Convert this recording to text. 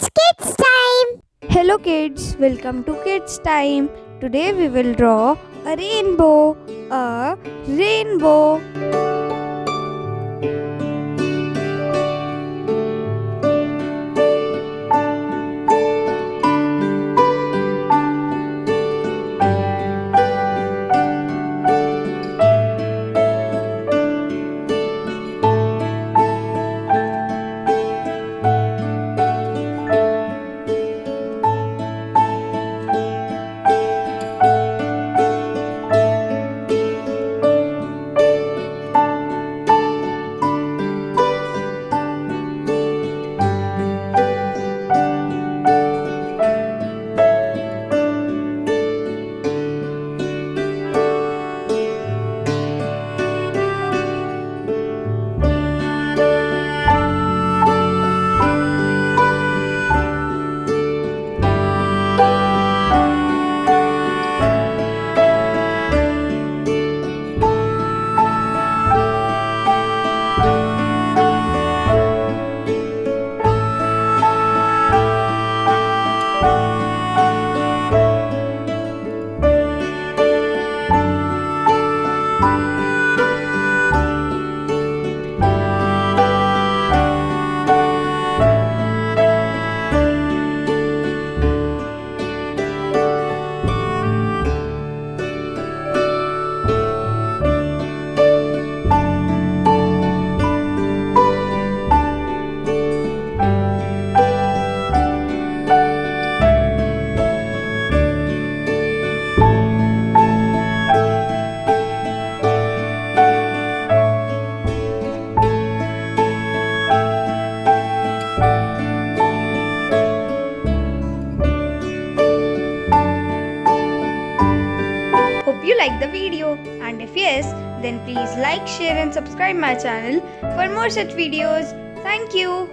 It's kids time. Hello kids, welcome to Kids Time. Today we will draw a rainbow. A rainbow. Hope you like the video, and if yes, then please like, share and subscribe my channel for more such videos. Thank you.